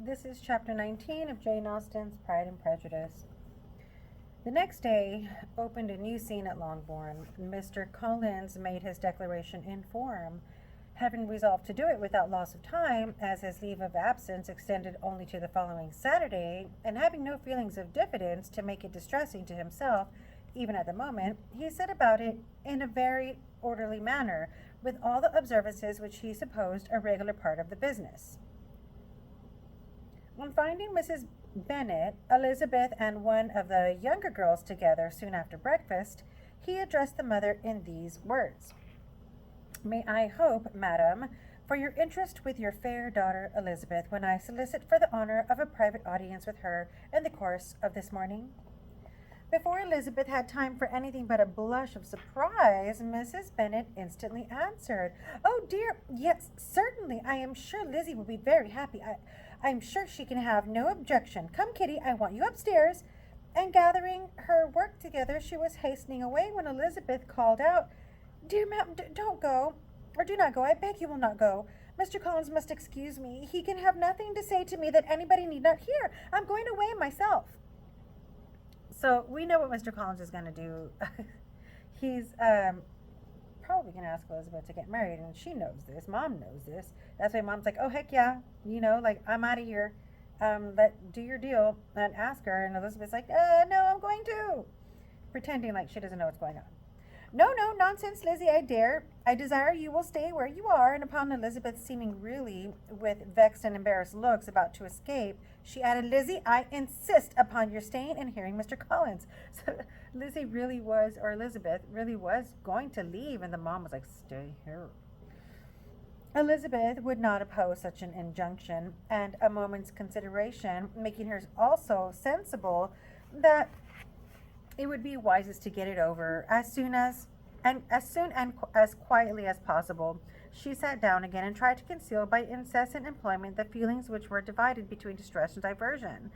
This is chapter 19 of Jane Austen's Pride and Prejudice. The next day opened a new scene at Longbourn. Mr. Collins made his declaration in form, having resolved to do it without loss of time, as his leave of absence extended only to the following Saturday, and having no feelings of diffidence to make it distressing to himself, even at the moment, he set about it in a very orderly manner, with all the observances which he supposed a regular part of the business. On finding Mrs. Bennet, Elizabeth, and one of the younger girls together soon after breakfast, he addressed the mother in these words: "May I hope, madam, for your interest with your fair daughter Elizabeth, when I solicit for the honor of a private audience with her in the course of this morning?" Before Elizabeth had time for anything but a blush of surprise, Mrs. Bennet instantly answered, "Oh dear, yes, certainly. I am sure Lizzie will be very happy. I'm sure she can have no objection. Come, Kitty, I want you upstairs." And gathering her work together, she was hastening away when Elizabeth called out, "Dear ma'am, don't go, or do not go. I beg you will not go. Mr. Collins must excuse me. He can have nothing to say to me that anybody need not hear. I'm going away myself." So we know what Mr. Collins is going to do. He's probably going to ask Elizabeth to get married, and she knows this. Mom knows this. That's why Mom's like, "Oh, heck yeah. Like, I'm out of here. Do your deal and ask her." And Elizabeth's like, "No, I'm going to." Pretending like she doesn't know what's going on. "No, nonsense, Lizzie, I desire you will stay where you are." And upon Elizabeth seeming really, with vexed and embarrassed looks, about to escape, she added, "Lizzie, I insist upon your staying and hearing Mr. Collins." So Lizzie really was, or Elizabeth really was going to leave, and the mom was like, "Stay here." Elizabeth would not oppose such an injunction, and a moment's consideration, making her also sensible that it would be wisest to get it over as soon and as quietly as possible, she sat down again and tried to conceal by incessant employment the feelings which were divided between distress and diversion.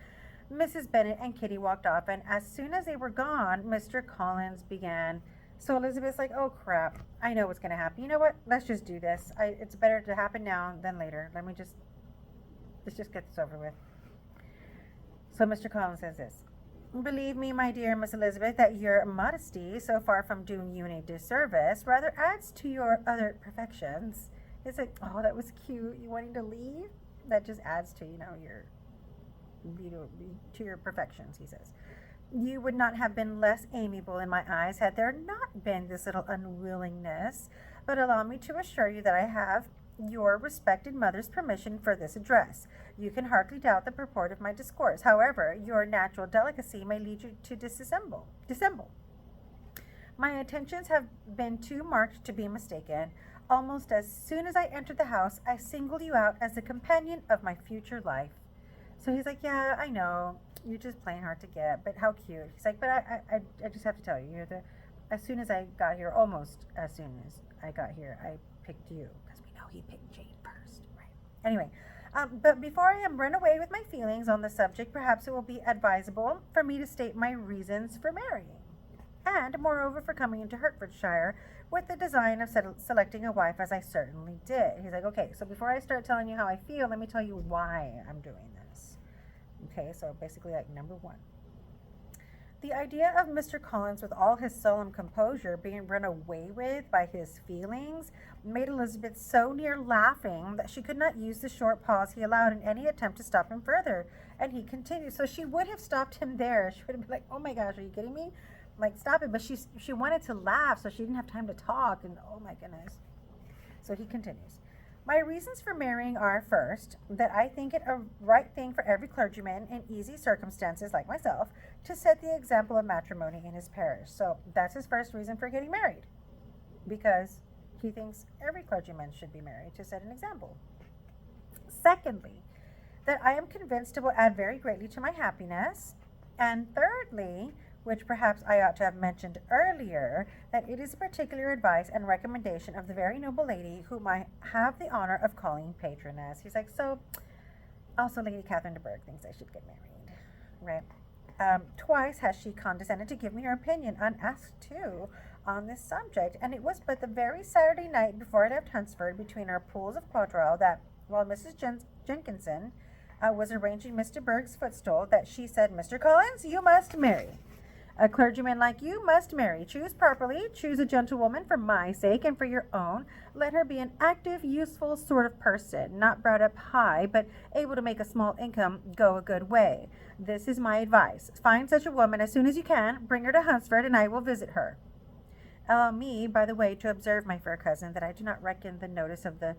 Mrs. Bennet and Kitty walked off, and as soon as they were gone, Mr. Collins began. So Elizabeth's like, "Oh crap, I know what's going to happen. You know what? Let's just do this. It's better to happen now than later. Let's just get this over with." So Mr. Collins says this: "Believe me, my dear Miss Elizabeth, that your modesty, so far from doing you any disservice, rather adds to your other perfections." It's like, "Oh, that was cute. You wanting to leave? That just adds to, to your perfections," he says. "You would not have been less amiable in my eyes had there not been this little unwillingness. But allow me to assure you that I have your respected mother's permission for this address. You can hardly doubt the purport of my discourse. However, your natural delicacy may lead you to dissemble. My intentions have been too marked to be mistaken. Almost as soon as I entered the house, I singled you out as the companion of my future life." So he's like, "Yeah, I know. You're just playing hard to get, but how cute." He's like, "But I just have to tell you, as soon as I got here, almost as soon as I got here, I picked you." Because we know he picked Jane first, right? Anyway, but before I am run away with my feelings on the subject, perhaps it will be advisable for me to state my reasons for marrying, and moreover for coming into Hertfordshire with the design of selecting a wife, as I certainly did. He's like, "Okay, so before I start telling you how I feel, let me tell you why I'm doing this." Okay, so basically, like, number one, the idea of Mr. Collins, with all his solemn composure, being run away with by his feelings made Elizabeth so near laughing that she could not use the short pause he allowed in any attempt to stop him further. And he continued. So she would have stopped him there. She would have been like, "Oh my gosh, are you kidding me? Like, stop it." But she wanted to laugh, so she didn't have time to talk. And oh my goodness. So he continues. "My reasons for marrying are, first, that I think it a right thing for every clergyman in easy circumstances like myself to set the example of matrimony in his parish." So that's his first reason for getting married, because he thinks every clergyman should be married to set an example. Secondly, that I am convinced it will add very greatly to my happiness. And thirdly, which perhaps I ought to have mentioned earlier, that it is a particular advice and recommendation of the very noble lady whom I have the honor of calling patroness. He's like, so also Lady Catherine de Bourgh thinks I should get married, right? Twice has she condescended to give me her opinion, unasked too, on this subject, and it was but the very Saturday night before I left Hunsford, between our pools of quadrille, that while Mrs. Jenkinson I was arranging Mr. Berg's footstool that she said, Mr. Collins, you must marry. A clergyman like you must marry. Choose properly. Choose a gentlewoman for my sake and for your own. Let her be an active, useful sort of person, not brought up high, but able to make a small income go a good way. This is my advice. Find such a woman as soon as you can. Bring her to Hunsford, and I will visit her. Allow me, by the way, to observe, my fair cousin, that I do not reckon the notice of the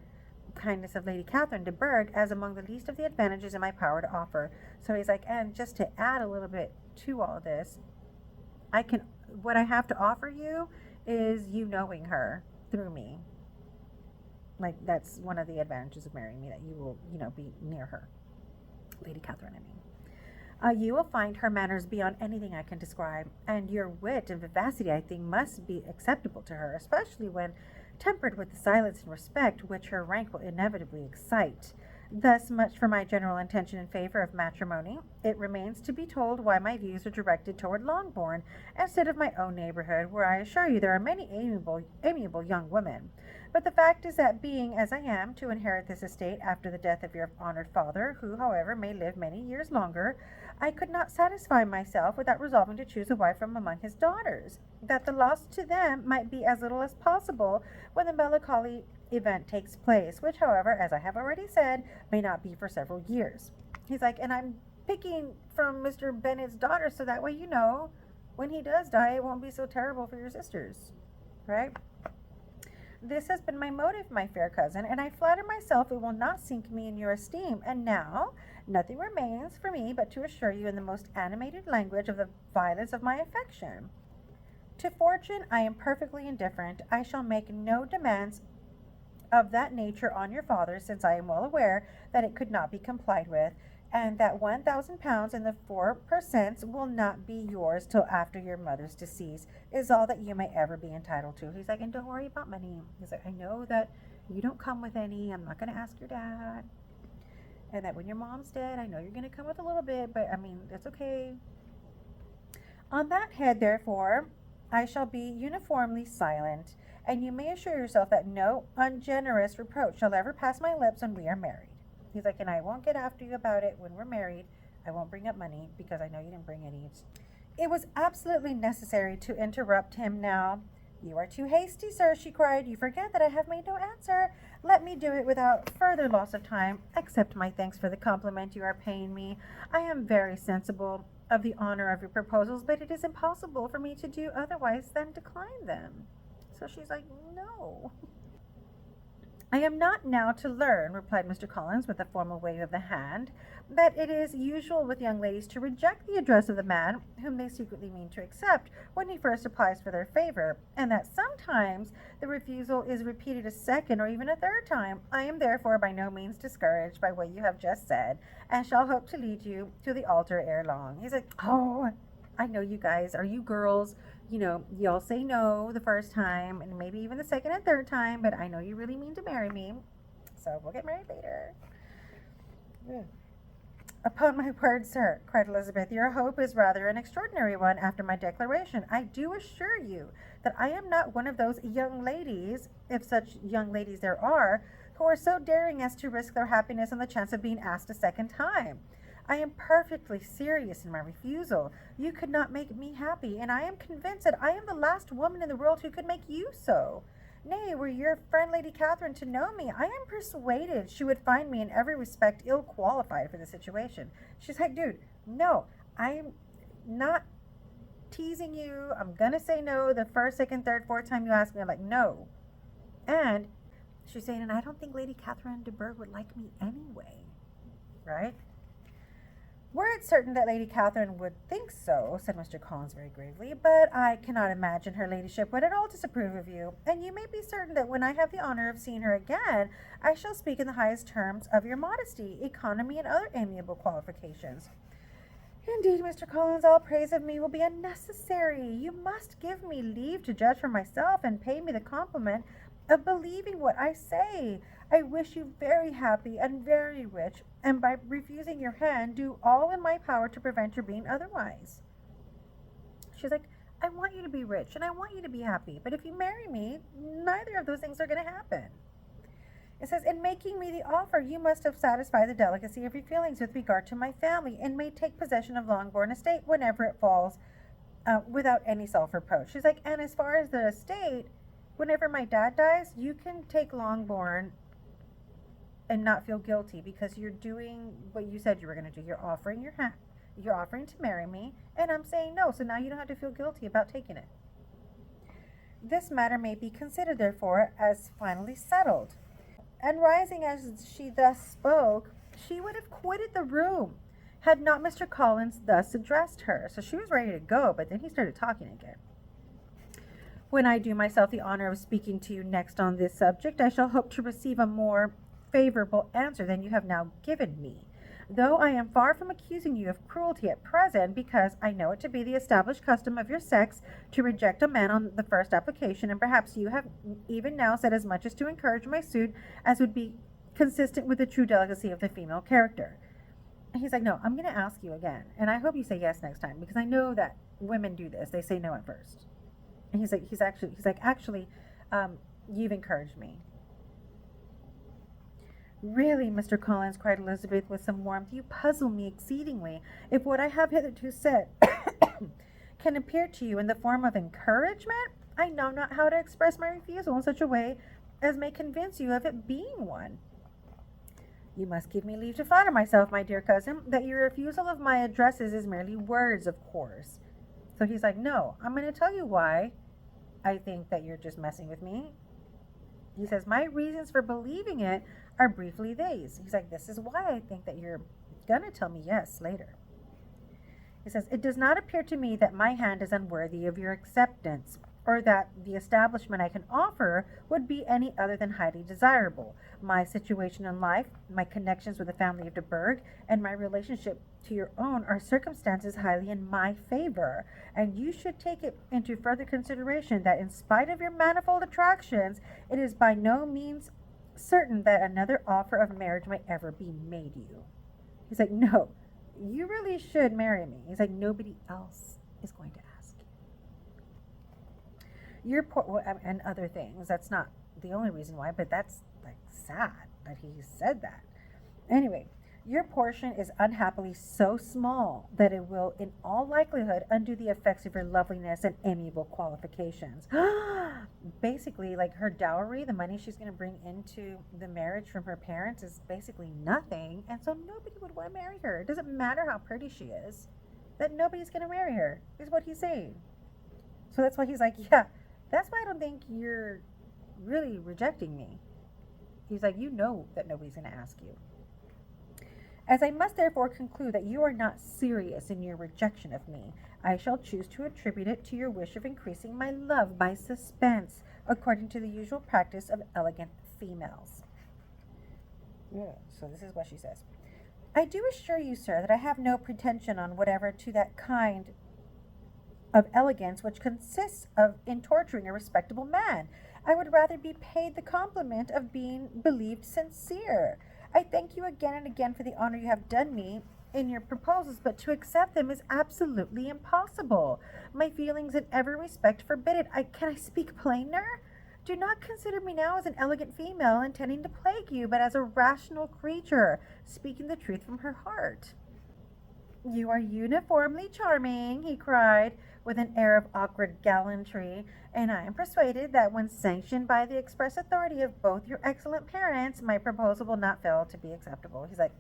kindness of Lady Catherine de Bourgh as among the least of the advantages in my power to offer. So he's like, and just to add a little bit to all this, what I have to offer you is you knowing her through me. Like, that's one of the advantages of marrying me, that you will, be near her. Lady Catherine, I mean. You will find her manners beyond anything I can describe, and your wit and vivacity, I think, must be acceptable to her, especially when tempered with the silence and respect which her rank will inevitably excite. Thus much for my general intention in favor of matrimony. It remains to be told why my views are directed toward Longbourn instead of my own neighborhood, where I assure you there are many amiable young women. But the fact is that, being as I am to inherit this estate after the death of your honored father, who, however, may live many years longer, I could not satisfy myself without resolving to choose a wife from among his daughters, that the loss to them might be as little as possible when the melancholy event takes place, which, however, as I have already said, may not be for several years. He's like, and I'm picking from Mr. Bennet's daughter so that way, when he does die, it won't be so terrible for your sisters, right? This has been my motive, my fair cousin, and I flatter myself it will not sink me in your esteem. And now, nothing remains for me but to assure you in the most animated language of the violence of my affection. To fortune I am perfectly indifferent. I shall make no demands of that nature on your father, since I am well aware that it could not be complied with, and that £1,000 and the 4% will not be yours till after your mother's decease, is all that you may ever be entitled to. He's like, and don't worry about money. He's like, I know that you don't come with any. I'm not going to ask your dad. And that when your mom's dead, I know you're going to come with a little bit, but I mean, that's okay. On that head, therefore, I shall be uniformly silent, and you may assure yourself that no ungenerous reproach shall ever pass my lips when we are married. He's like, and I won't get after you about it when we're married. I won't bring up money because I know you didn't bring any. It was absolutely necessary to interrupt him now. You are too hasty, sir, she cried. You forget that I have made no answer. Let me do it without further loss of time. Accept my thanks for the compliment you are paying me. I am very sensible of the honor of your proposals, but it is impossible for me to do otherwise than decline them. So she's like, no. I am not now to learn, replied Mr. Collins with a formal wave of the hand, that it is usual with young ladies to reject the address of the man whom they secretly mean to accept when he first applies for their favor, and that sometimes the refusal is repeated a second or even a third time. I am therefore by no means discouraged by what you have just said, and shall hope to lead you to the altar ere long. He's like, oh, I know you guys. Are you girls? Y'all say no the first time and maybe even the second and third time, but I know you really mean to marry me. So we'll get married later. Yeah. Upon my word, sir, cried Elizabeth, your hope is rather an extraordinary one after my declaration. I do assure you that I am not one of those young ladies, if such young ladies there are, who are so daring as to risk their happiness on the chance of being asked a second time. I am perfectly serious in my refusal. You could not make me happy, and I am convinced that I am the last woman in the world who could make you so. Nay, were your friend Lady Catherine to know me, I am persuaded she would find me in every respect ill qualified for the situation. She's like, dude, no, I'm not teasing you. I'm gonna say no the first, second, third, fourth time you ask me. I'm like, no. And she's saying, and I don't think Lady Catherine de Bourgh would like me anyway, right? Were it certain that Lady Catherine would think so, said Mr. Collins very gravely, but I cannot imagine her ladyship would at all disapprove of you, and you may be certain that when I have the honour of seeing her again, I shall speak in the highest terms of your modesty, economy, and other amiable qualifications. Indeed, Mr. Collins, all praise of me will be unnecessary. You must give me leave to judge for myself, and pay me the compliment of believing what I say. I wish you very happy and very rich, and by refusing your hand, do all in my power to prevent your being otherwise. She's like, I want you to be rich, and I want you to be happy, but if you marry me, neither of those things are going to happen. It says, in making me the offer, you must have satisfied the delicacy of your feelings with regard to my family, and may take possession of Longbourn estate whenever it falls, without any self-reproach. She's like, and as far as the estate, whenever my dad dies, you can take Longbourn and not feel guilty, because you're doing what you said you were going to do. You're offering you're offering to marry me, and I'm saying no, so now you don't have to feel guilty about taking it. This matter may be considered, therefore, as finally settled. And rising as she thus spoke, she would have quitted the room, had not Mr. Collins thus addressed her. So she was ready to go, but then he started talking again. When I do myself the honor of speaking to you next on this subject, I shall hope to receive a more favorable answer than you have now given me, though I am far from accusing you of cruelty at present, because I know it to be the established custom of your sex to reject a man on the first application, and perhaps you have even now said as much as to encourage my suit as would be consistent with the true delicacy of the female character. And he's like, no, I'm going to ask you again, and I hope you say yes next time, because I know that women do this. They say no at first. And he's like, actually, you've encouraged me. Really, Mr. Collins, cried Elizabeth with some warmth, you puzzle me exceedingly. If what I have hitherto said can appear to you in the form of encouragement, I know not how to express my refusal in such a way as may convince you of it being one. You must give me leave to flatter myself, my dear cousin, that your refusal of my addresses is merely words, of course. So he's like, no, I'm going to tell you why I think that you're just messing with me. He says, my reasons for believing it are briefly these. He's like, this is why I think that you're going to tell me yes later. He says, it does not appear to me that my hand is unworthy of your acceptance, or that the establishment I can offer would be any other than highly desirable. My situation in life, my connections with the family of de Bourgh, and my relationship to your own are circumstances highly in my favor, and you should take it into further consideration that in spite of your manifold attractions, it is by no means certain that another offer of marriage might ever be made you. He's like, no, you really should marry me. He's like, nobody else is going to ask you. Your poor, and other things. That's not the only reason why, but that's like sad that he said that. Anyway, your portion is unhappily so small that it will in all likelihood undo the effects of your loveliness and amiable qualifications. Basically, like, her dowry, the money she's going to bring into the marriage from her parents, is basically nothing, and so nobody would want to marry her. It doesn't matter how pretty she is, that nobody's going to marry her, is what he's saying. So that's why he's like, yeah, that's why I don't think you're really rejecting me. He's like, you know that nobody's going to ask you. As I must therefore conclude that you are not serious in your rejection of me, I shall choose to attribute it to your wish of increasing my love by suspense, according to the usual practice of elegant females. Yeah, so this is what she says. I do assure you, sir, that I have no pretension on whatever to that kind of elegance which consists in torturing a respectable man. I would rather be paid the compliment of being believed sincere. I thank you again and again for the honor you have done me in your proposals, but to accept them is absolutely impossible. My feelings in every respect forbid it. Can I speak plainer? Do not consider me now as an elegant female intending to plague you, but as a rational creature, speaking the truth from her heart. You are uniformly charming, he cried, with an air of awkward gallantry, and I am persuaded that when sanctioned by the express authority of both your excellent parents, my proposal will not fail to be acceptable. He's like,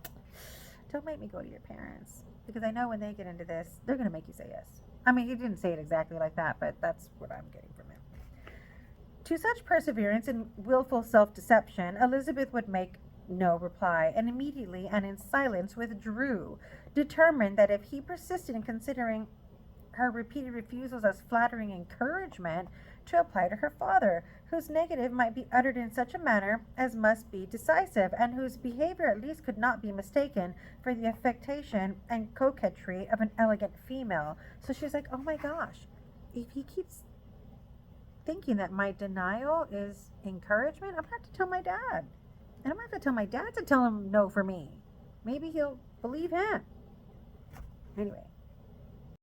don't make me go to your parents, because I know when they get into this, they're going to make you say yes. I mean, he didn't say it exactly like that, but that's what I'm getting from him. To such perseverance and willful self-deception, Elizabeth would make no reply, and immediately and in silence withdrew, determined that if he persisted in considering her repeated refusals as flattering encouragement, to apply to her father, whose negative might be uttered in such a manner as must be decisive, and whose behavior at least could not be mistaken for the affectation and coquetry of an elegant female. So she's like, oh my gosh, if he keeps thinking that my denial is encouragement, I'm going to have to tell my dad. And I'm going to have to tell my dad to tell him no for me. Maybe he'll believe him. Anyway.